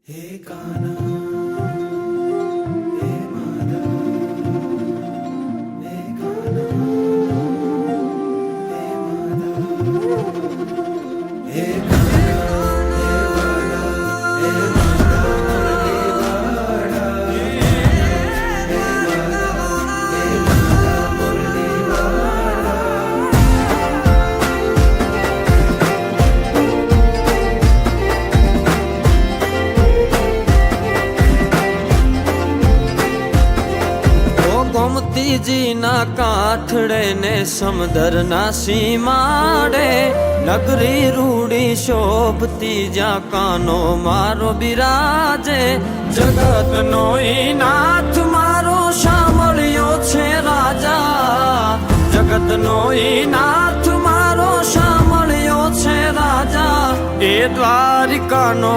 हे कान्हा हे माधव हे कान्हा हे माधव हे कान्हा हे माधव हे ગોમતીજીના કાંઠડે ને સમુદ્રના સીમાડે નગરી રૂડી શોભતી જ્યાં કાનો મારો બિરાજે જગતનો ઈ નાથ મારો સાંભળ્યો છે રાજા જગતનો ઈ નાથ મારો સાંભળ્યો છે રાજા એ દ્વારિકાનો